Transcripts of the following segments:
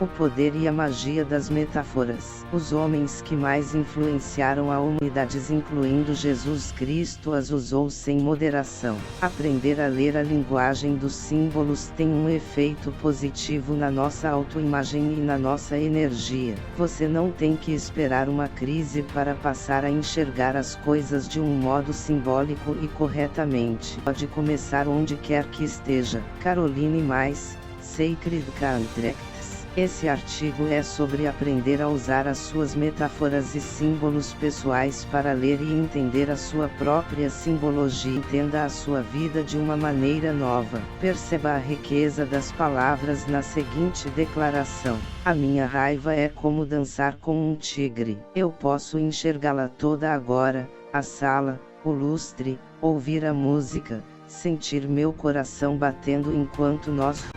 O poder e a magia das metáforas. Os homens que mais influenciaram a humanidade, incluindo Jesus Cristo, as usou sem moderação. Aprender a ler a linguagem dos símbolos tem um efeito positivo na nossa autoimagem e na nossa energia. Você não tem que esperar uma crise para passar a enxergar as coisas de um modo simbólico e corretamente. Pode começar onde quer que esteja. Caroline Mais, Sacred Contracts. Esse artigo é sobre aprender a usar as suas metáforas e símbolos pessoais para ler e entender a sua própria simbologia. Entenda a sua vida de uma maneira nova. Perceba a riqueza das palavras na seguinte declaração: a minha raiva é como dançar com um tigre. Eu posso enxergá-la toda agora, a sala, o lustre, ouvir a música, sentir meu coração batendo enquanto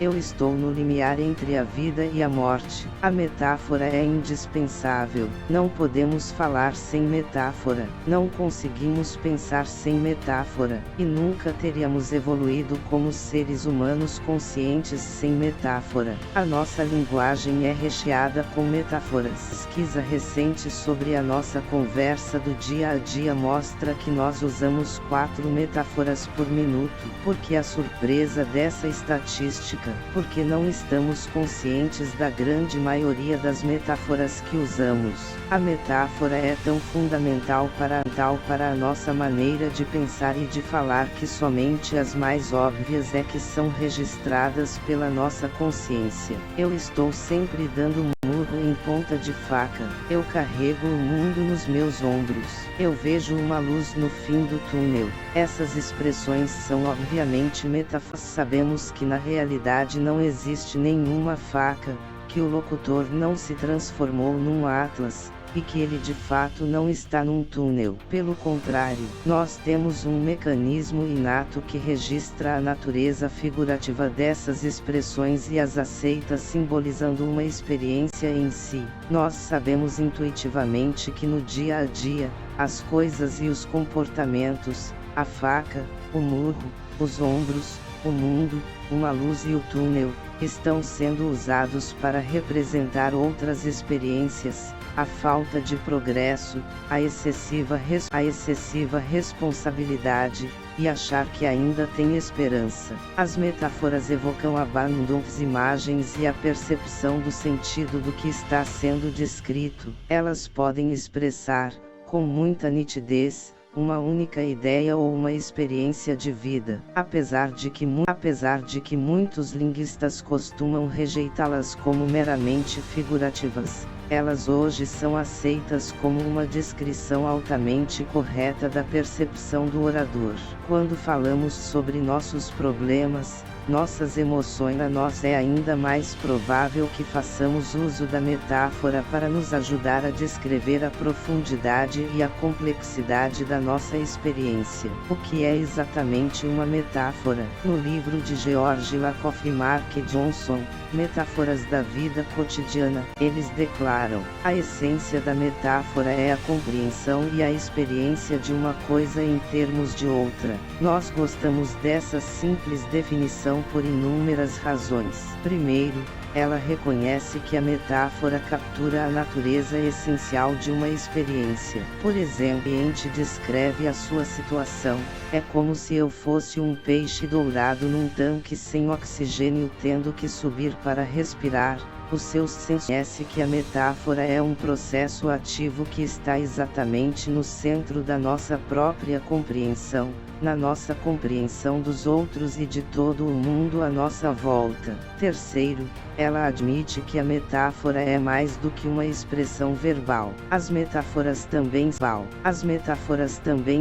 eu estou no limiar entre a vida e a morte. A metáfora é indispensável. Não podemos falar sem metáfora. Não conseguimos pensar sem metáfora. E nunca teríamos evoluído como seres humanos conscientes sem metáfora. A nossa linguagem é recheada com metáforas. Pesquisa recente sobre a nossa conversa do dia a dia mostra que nós usamos 4 metáforas por minuto. Por que a surpresa dessa estatística? Porque não estamos conscientes da grande maioria das metáforas que usamos. A metáfora é tão fundamental para a nossa maneira de pensar e de falar que somente as mais óbvias é que são registradas pela nossa consciência. Eu estou sempre dando murro em ponta de faca. Eu carrego o mundo nos meus ombros. Eu vejo uma luz no fim do túnel. Essas expressões são obviamente metáforas. Sabemos que na realidade não existe nenhuma faca, que o locutor não se transformou num atlas, e que ele de fato não está num túnel. Pelo contrário, nós temos um mecanismo inato que registra a natureza figurativa dessas expressões e as aceita simbolizando uma experiência em si. Nós sabemos intuitivamente que no dia a dia, as coisas e os comportamentos, a faca, o murro, os ombros, o mundo, uma luz e o túnel, estão sendo usados para representar outras experiências, a falta de progresso, a excessiva responsabilidade, e achar que ainda tem esperança. As metáforas evocam abandonos, imagens e a percepção do sentido do que está sendo descrito. Elas podem expressar, com muita nitidez, uma única ideia ou uma experiência de vida. Apesar de que muitos linguistas costumam rejeitá-las como meramente figurativas, elas hoje são aceitas como uma descrição altamente correta da percepção do orador. Quando falamos sobre nossos problemas, nossas emoções, é ainda mais provável que façamos uso da metáfora para nos ajudar a descrever a profundidade e a complexidade da nossa experiência. O que é exatamente uma metáfora? No livro de George Lakoff e Mark Johnson, Metáforas da Vida Cotidiana, eles declaram: a essência da metáfora é a compreensão e a experiência de uma coisa em termos de outra. Nós gostamos dessa simples definição por inúmeras razões. Primeiro, ela reconhece que a metáfora captura a natureza essencial de uma experiência. Por exemplo, o ambiente descreve a sua situação. É como se eu fosse um peixe dourado num tanque sem oxigênio tendo que subir para respirar. O seu senso conhece que a metáfora é um processo ativo que está exatamente no centro da nossa própria compreensão, na nossa compreensão dos outros e de todo o mundo à nossa volta. Terceiro, ela admite que a metáfora é mais do que uma expressão verbal. As metáforas também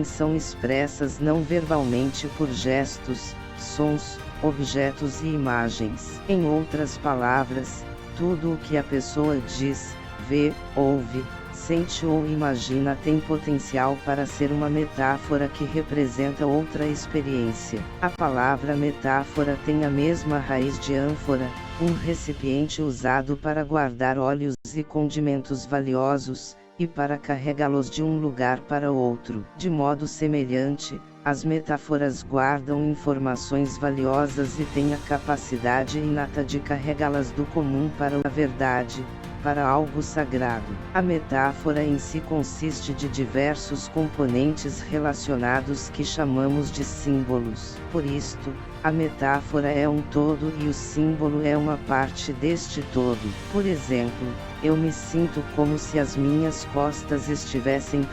são expressas não verbalmente por gestos, sons, objetos e imagens. Em outras palavras, tudo o que a pessoa diz, vê, ouve, sente ou imagina tem potencial para ser uma metáfora que representa outra experiência. A palavra metáfora tem a mesma raiz de ânfora, um recipiente usado para guardar óleos e condimentos valiosos, e para carregá-los de um lugar para outro. De modo semelhante, As metáforas guardam informações valiosas e têm a capacidade inata de carregá-las do comum para a verdade, para algo sagrado. A metáfora em si consiste de diversos componentes relacionados que chamamos de símbolos. Por isto, a metáfora é um todo e o símbolo é uma parte deste todo. Por exemplo, eu me sinto como se as minhas costas estivessem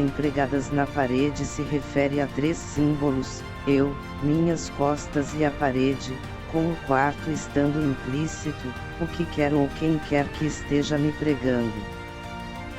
pregadas na parede. Se refere a 3 símbolos: eu, minhas costas e a parede, com o quarto estando implícito, o que quer ou quem quer que esteja me pregando.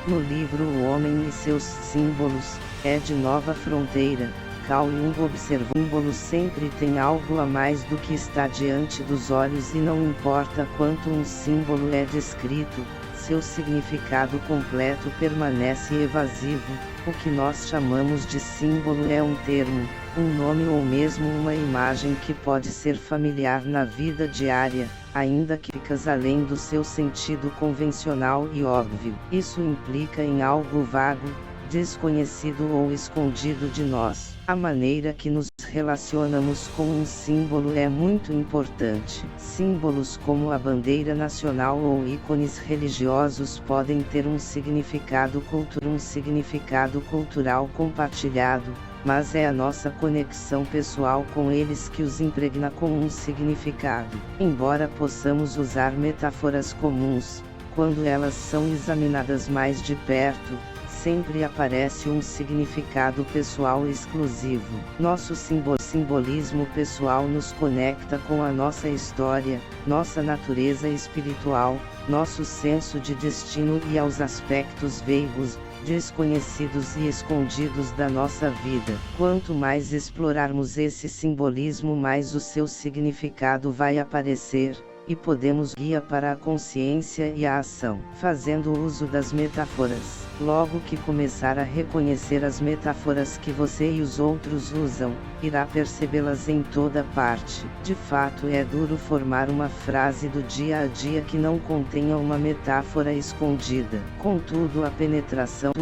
No livro O Homem e Seus Símbolos, Ed Nova Fronteira, Carl Jung observou: o símbolo sempre tem algo a mais do que está diante dos olhos, e não importa quanto um símbolo é descrito, seu significado completo permanece evasivo. O que nós chamamos de símbolo é um termo, um nome ou mesmo uma imagem que pode ser familiar na vida diária, ainda que fique além do seu sentido convencional e óbvio. Isso implica em algo vago, desconhecido ou escondido de nós. A maneira que nos relacionamos com um símbolo é muito importante. Símbolos como a bandeira nacional ou ícones religiosos podem ter um significado cultural compartilhado, mas é a nossa conexão pessoal com eles que os impregna com um significado. Embora possamos usar metáforas comuns, quando elas são examinadas mais de perto, sempre aparece um significado pessoal exclusivo. Nosso simbolismo pessoal nos conecta com a nossa história, nossa natureza espiritual, nosso senso de destino e aos aspectos veigos, desconhecidos e escondidos da nossa vida. Quanto mais explorarmos esse simbolismo, mais o seu significado vai aparecer, e podemos guiar para a consciência e a ação. Fazendo uso das metáforas. Logo que começar a reconhecer as metáforas que você e os outros usam, irá percebê-las em toda parte. De fato, é duro formar uma frase do dia a dia que não contenha uma metáfora escondida. Contudo, a penetração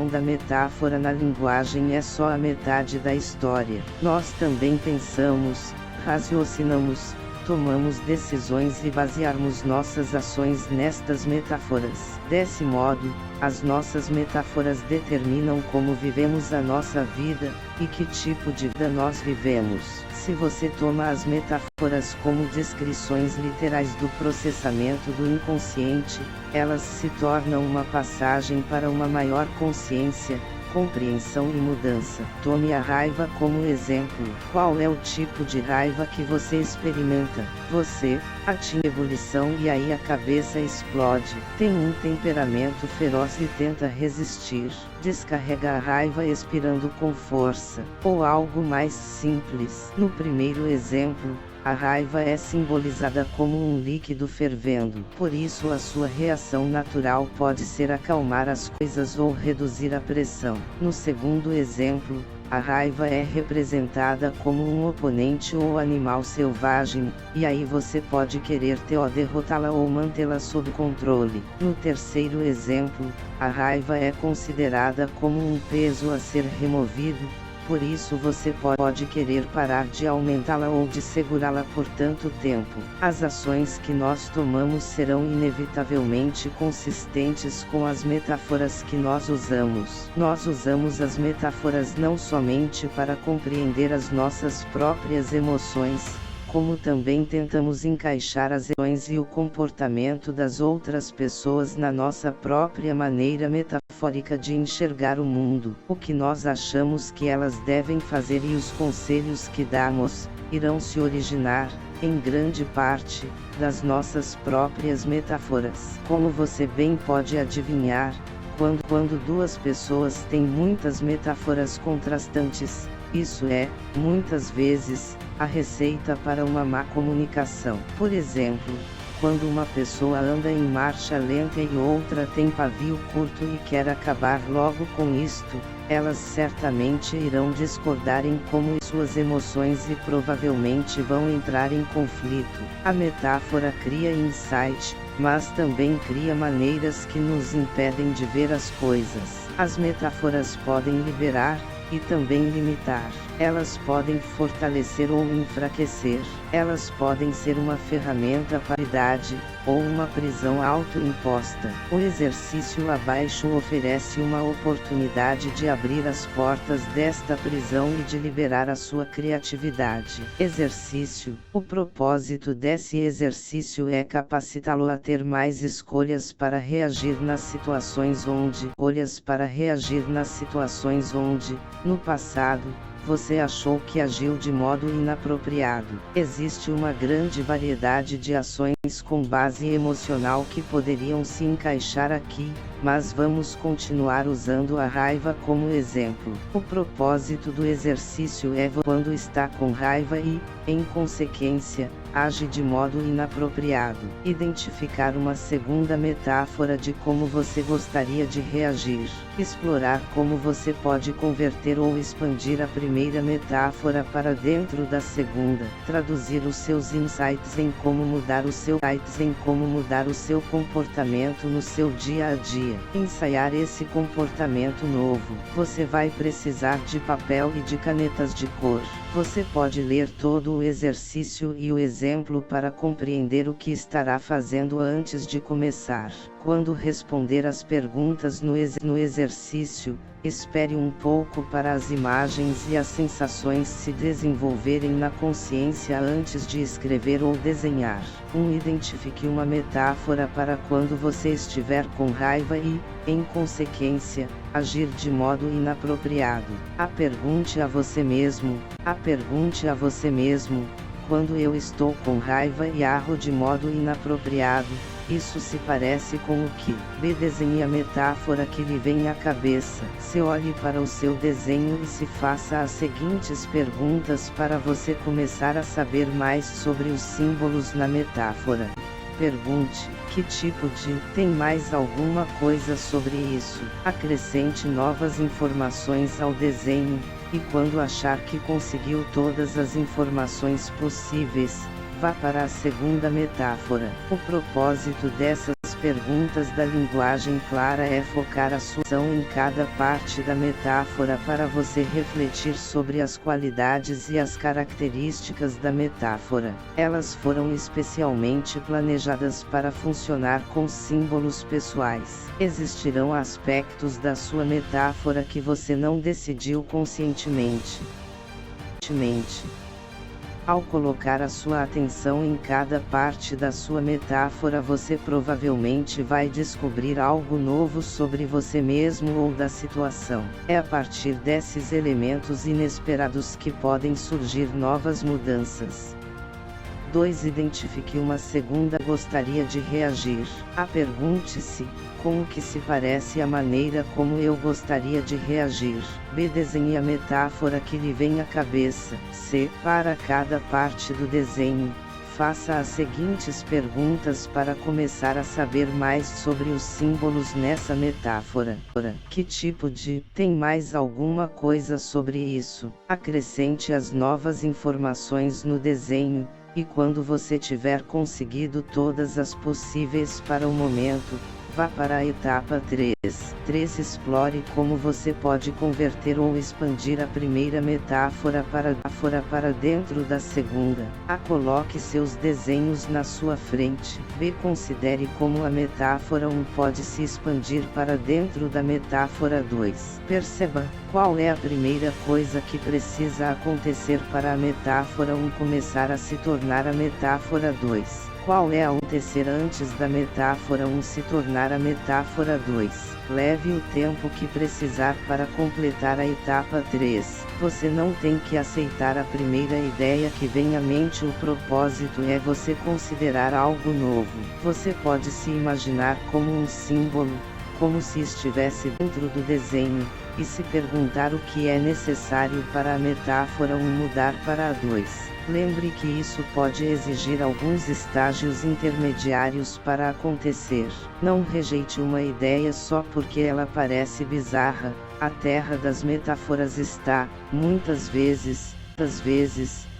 da metáfora na linguagem é só a metade da história. Nós também pensamos, raciocinamos, tomamos decisões e basearmos nossas ações nestas metáforas. Desse modo, as nossas metáforas determinam como vivemos a nossa vida, e que tipo de vida nós vivemos. Se você toma as metáforas como descrições literais do processamento do inconsciente, elas se tornam uma passagem para uma maior consciência, compreensão e mudança. Tome a raiva como exemplo. Qual é o tipo de raiva que você experimenta? Você atinge ebulição e aí a cabeça explode. Tem um temperamento feroz e tenta resistir. Descarrega a raiva expirando com força. Ou algo mais simples. No primeiro exemplo, a raiva é simbolizada como um líquido fervendo. Por isso a sua reação natural pode ser acalmar as coisas ou reduzir a pressão. No segundo exemplo, a raiva é representada como um oponente ou animal selvagem, e aí você pode querer derrotá-la ou mantê-la sob controle. No terceiro exemplo, a raiva é considerada como um peso a ser removido, por isso você pode querer parar de aumentá-la ou de segurá-la por tanto tempo. As ações que nós tomamos serão inevitavelmente consistentes com as metáforas que nós usamos. Nós usamos as metáforas não somente para compreender as nossas próprias emoções, como também tentamos encaixar as emoções e o comportamento das outras pessoas na nossa própria maneira metafórica de enxergar o mundo. O que nós achamos que elas devem fazer e os conselhos que damos, irão se originar, em grande parte, das nossas próprias metáforas. Como você bem pode adivinhar, quando duas pessoas têm muitas metáforas contrastantes, isso é, muitas vezes, a receita para uma má comunicação. Por exemplo, quando uma pessoa anda em marcha lenta e outra tem pavio curto e quer acabar logo com isto, elas certamente irão discordar em como suas emoções e provavelmente vão entrar em conflito. A metáfora cria insight, mas também cria maneiras que nos impedem de ver as coisas. As metáforas podem liberar, e também limitar. Elas podem fortalecer ou enfraquecer. Elas podem ser uma ferramenta para a idade, ou uma prisão autoimposta. O exercício abaixo oferece uma oportunidade de abrir as portas desta prisão e de liberar a sua criatividade. Exercício. O propósito desse exercício é capacitá-lo a ter mais escolhas para reagir nas situações onde, no passado, você achou que agiu de modo inapropriado. Existe uma grande variedade de ações com base emocional que poderiam se encaixar aqui, mas vamos continuar usando a raiva como exemplo. O propósito do exercício é quando está com raiva e, em consequência, age de modo inapropriado. Identificar uma segunda metáfora de como você gostaria de reagir. Explorar como você pode converter ou expandir a primeira metáfora para dentro da segunda. Traduzir os seus insights em como mudar o seu comportamento no seu dia a dia. Ensaiar esse comportamento novo. Você vai precisar de papel e de canetas de cor. Você pode ler todo o exercício e o exemplo para compreender o que estará fazendo antes de começar. Quando responder às perguntas no exercício, espere um pouco para as imagens e as sensações se desenvolverem na consciência antes de escrever ou desenhar. Identifique uma metáfora para quando você estiver com raiva e, em consequência, agir de modo inapropriado. Pergunte a você mesmo, quando eu estou com raiva e ajo de modo inapropriado, isso se parece com o que? Desenhe a metáfora que lhe vem à cabeça. Se olhe para o seu desenho e se faça as seguintes perguntas para você começar a saber mais sobre os símbolos na metáfora. Pergunte: que tipo de? Tem mais alguma coisa sobre isso? Acrescente novas informações ao desenho, e quando achar que conseguiu todas as informações possíveis, vá para a segunda metáfora. O propósito dessas perguntas da linguagem clara é focar a sua atenção em cada parte da metáfora para você refletir sobre as qualidades e as características da metáfora. Elas foram especialmente planejadas para funcionar com símbolos pessoais. Existirão aspectos da sua metáfora que você não decidiu conscientemente. Ao colocar a sua atenção em cada parte da sua metáfora, você provavelmente vai descobrir algo novo sobre você mesmo ou da situação. É a partir desses elementos inesperados que podem surgir novas mudanças. 2. Identifique uma segunda gostaria de reagir. Pergunte-se: com o que se parece a maneira como eu gostaria de reagir? Desenhe a metáfora que lhe vem à cabeça. C. Para cada parte do desenho, faça as seguintes perguntas para começar a saber mais sobre os símbolos nessa metáfora. Que tipo de? Tem mais alguma coisa sobre isso? Acrescente as novas informações no desenho, e quando você tiver conseguido todas as possíveis para o momento, vá para a etapa 3. Explore como você pode converter ou expandir a primeira metáfora para dentro da segunda. Coloque seus desenhos na sua frente. Considere como a metáfora 1 pode se expandir para dentro da metáfora 2. Perceba qual é a primeira coisa que precisa acontecer para a metáfora 1 começar a se tornar a metáfora 2. Qual é a acontecer antes da metáfora 1 se tornar a metáfora 2? Leve o tempo que precisar para completar a etapa 3. Você não tem que aceitar a primeira ideia que vem à mente. O propósito é você considerar algo novo. Você pode se imaginar como um símbolo, como se estivesse dentro do desenho, e se perguntar o que é necessário para a metáfora 1 mudar para a 2. Lembre que isso pode exigir alguns estágios intermediários para acontecer. Não rejeite uma ideia só porque ela parece bizarra. A terra das metáforas está, muitas vezes,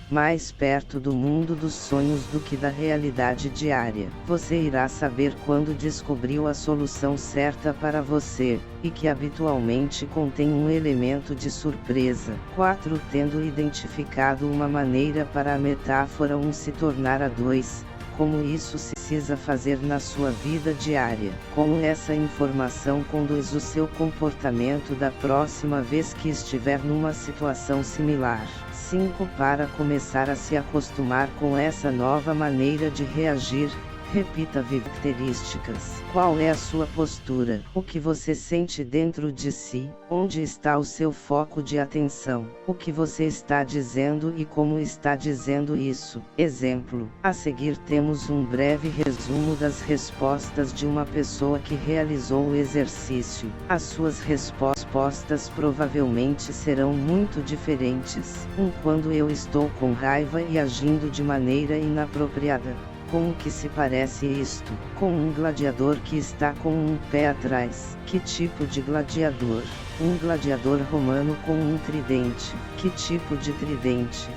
mais perto do mundo dos sonhos do que da realidade diária. Você irá saber quando descobriu a solução certa para você, e que habitualmente contém um elemento de surpresa. 4. Tendo identificado uma maneira para a metáfora 1 se tornar a 2, como isso se precisa fazer na sua vida diária. Como essa informação conduz o seu comportamento da próxima vez que estiver numa situação similar. 5. Para começar a se acostumar com essa nova maneira de reagir, repita características. Qual é a sua postura? O que você sente dentro de si? Onde está o seu foco de atenção? O que você está dizendo e como está dizendo isso? Exemplo. A seguir temos um breve resumo das respostas de uma pessoa que realizou o exercício. As suas respostas provavelmente serão muito diferentes. Quando eu estou com raiva e agindo de maneira inapropriada. Com o que se parece isto? Com um gladiador que está com um pé atrás. Que tipo de gladiador? Um gladiador romano com um tridente. Que tipo de tridente?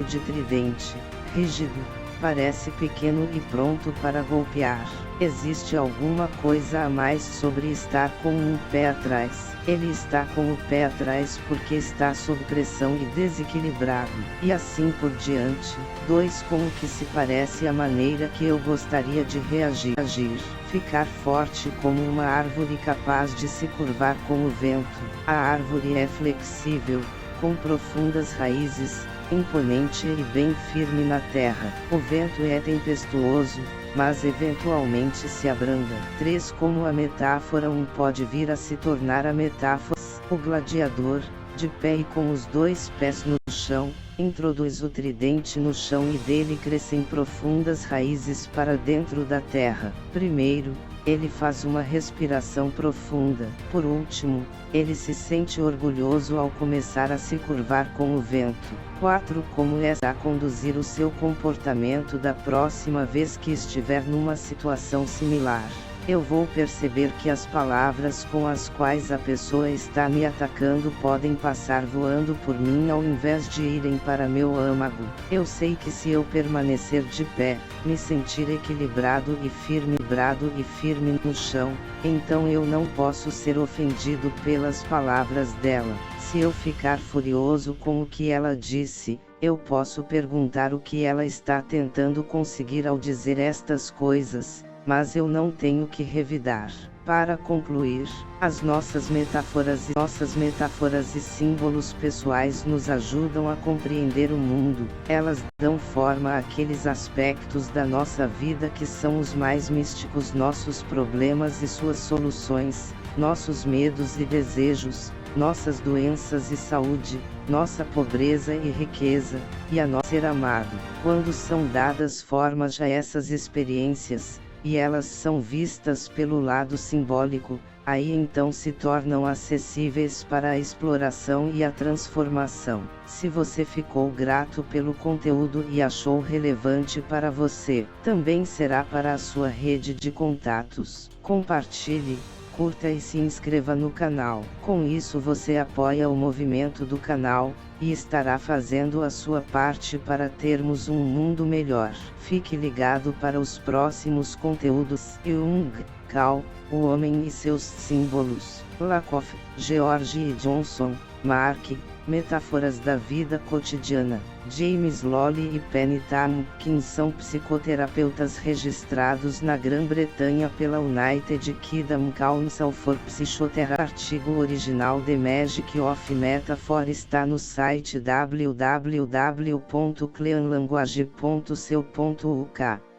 De tridente. Rígido. Parece pequeno e pronto para golpear. Existe alguma coisa a mais sobre estar com um pé atrás? Ele está com o pé atrás porque está sob pressão e desequilibrado. E assim por diante. 2. Com o que se parece a maneira que eu gostaria de reagir. Ficar forte como uma árvore capaz de se curvar com o vento. A árvore é flexível, com profundas raízes, imponente e bem firme na terra. O vento é tempestuoso, mas eventualmente se abranda. 3. Como a metáfora 1 pode vir a se tornar a metáfora. O gladiador, de pé e com os 2 pés no chão, introduz o tridente no chão e dele crescem profundas raízes para dentro da terra. Primeiro, ele faz uma respiração profunda. Por último, ele se sente orgulhoso ao começar a se curvar com o vento. 4. Como é a conduzir o seu comportamento da próxima vez que estiver numa situação similar? Eu vou perceber que as palavras com as quais a pessoa está me atacando podem passar voando por mim ao invés de irem para meu âmago. Eu sei que se eu permanecer de pé, me sentir equilibrado e firme no chão, então eu não posso ser ofendido pelas palavras dela. Se eu ficar furioso com o que ela disse, eu posso perguntar o que ela está tentando conseguir ao dizer estas coisas. Mas eu não tenho que revidar. Para concluir, as nossas metáforas e símbolos pessoais nos ajudam a compreender o mundo. Elas dão forma àqueles aspectos da nossa vida que são os mais místicos: nossos problemas e suas soluções, nossos medos e desejos, nossas doenças e saúde, nossa pobreza e riqueza, e a nosso ser amado. Quando são dadas formas a essas experiências, e elas são vistas pelo lado simbólico, aí então se tornam acessíveis para a exploração e a transformação. Se você ficou grato pelo conteúdo e achou relevante para você, também será para a sua rede de contatos. Compartilhe, curta e se inscreva no canal. Com isso você apoia o movimento do canal, e estará fazendo a sua parte para termos um mundo melhor. Fique ligado para os próximos conteúdos. Jung, Cal, O Homem e Seus Símbolos. Lakoff, George E. Johnson, Mark, Metáforas da Vida Cotidiana. James Lolly e Penny Tamkin são psicoterapeutas registrados na Grã-Bretanha pela United Kingdom Council for Psychotherapy. Artigo original The Magic of Metaphor está no site www.cleanlanguage.co.uk.